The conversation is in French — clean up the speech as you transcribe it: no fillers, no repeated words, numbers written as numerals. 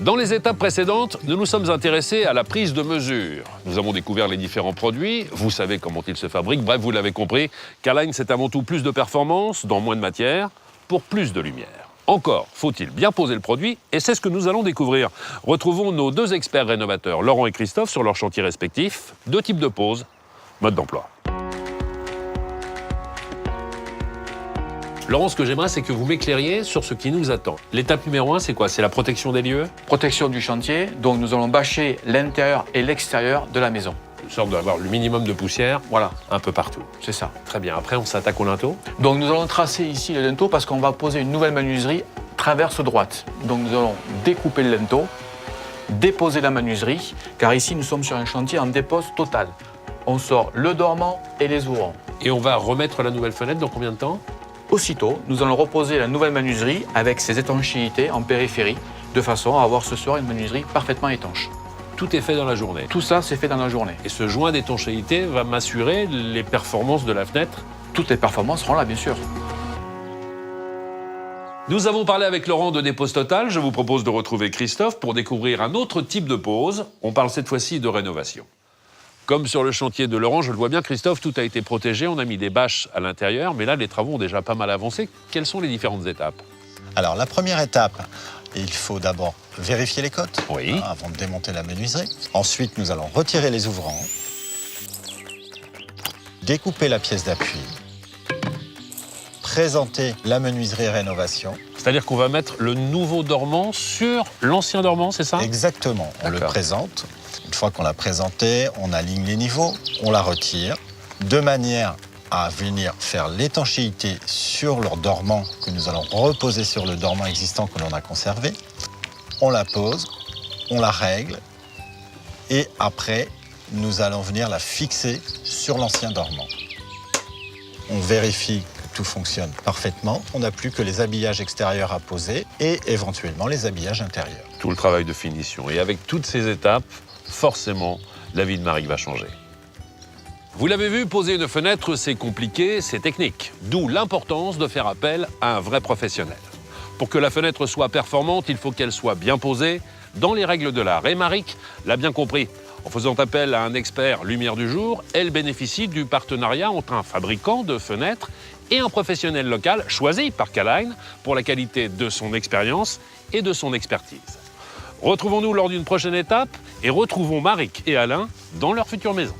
Dans les étapes précédentes, nous nous sommes intéressés à la prise de mesure. Nous avons découvert les différents produits, vous savez comment ils se fabriquent, bref, vous l'avez compris, K-Line, c'est avant tout plus de performance, dans moins de matière, pour plus de lumière. Encore faut-il bien poser le produit, et c'est ce que nous allons découvrir. Retrouvons nos deux experts rénovateurs, Laurent et Christophe, sur leurs chantiers respectifs. Deux types de pose, mode d'emploi. Laurent, ce que j'aimerais, c'est que vous m'éclairiez sur ce qui nous attend. L'étape numéro 1, c'est quoi? C'est la protection des lieux? Protection du chantier, donc nous allons bâcher l'intérieur et l'extérieur de la maison. Une sorte d'avoir le minimum de poussière, Voilà, un peu partout. c'est ça. Très bien, après on s'attaque au linteau. Donc nous allons tracer ici le linteau parce qu'on va poser une nouvelle menuiserie traverse droite. Donc nous allons découper le linteau, déposer la menuiserie, car ici nous sommes sur un chantier en dépose totale. On sort le dormant et les ouvrants. Et on va remettre la nouvelle fenêtre dans combien de temps? Aussitôt, nous allons reposer la nouvelle menuiserie avec ses étanchéités en périphérie, de façon à avoir ce soir une menuiserie parfaitement étanche. Tout est fait dans la journée. Tout ça, c'est fait dans la journée. Et ce joint d'étanchéité va m'assurer les performances de la fenêtre. Toutes les performances seront là, bien sûr. Nous avons parlé avec Laurent de dépose totale. Je vous propose de retrouver Christophe pour découvrir un autre type de pose. On parle cette fois-ci de rénovation. Comme sur le chantier de Laurent, je le vois bien, Christophe, tout a été protégé. On a mis des bâches à l'intérieur, mais là, les travaux ont déjà pas mal avancé. Quelles sont les différentes étapes? Alors, la première étape, il faut d'abord vérifier les côtes avant de démonter la menuiserie. Ensuite, nous allons retirer les ouvrants, découper la pièce d'appui, présenter la menuiserie rénovation. C'est-à-dire qu'on va mettre le nouveau dormant sur l'ancien dormant, c'est ça? Exactement, on le présente. Une fois qu'on l'a présenté, on aligne les niveaux, on la retire, de manière à venir faire l'étanchéité sur leur dormant que nous allons reposer sur le dormant existant que l'on a conservé. On la pose, on la règle et après, nous allons venir la fixer sur l'ancien dormant. On vérifie que tout fonctionne parfaitement. On n'a plus que les habillages extérieurs à poser et éventuellement les habillages intérieurs. Tout le travail de finition. Et avec toutes ces étapes, forcément, la vie de Marie va changer. Vous l'avez vu, poser une fenêtre, c'est compliqué, c'est technique. D'où l'importance de faire appel à un vrai professionnel. Pour que la fenêtre soit performante, il faut qu'elle soit bien posée, dans les règles de l'art. Et Maric l'a bien compris. En faisant appel à un expert lumière du jour, elle bénéficie du partenariat entre un fabricant de fenêtres et un professionnel local choisi par K-Line pour la qualité de son expérience et de son expertise. Retrouvons-nous lors d'une prochaine étape et retrouvons Maric et Alain dans leur future maison.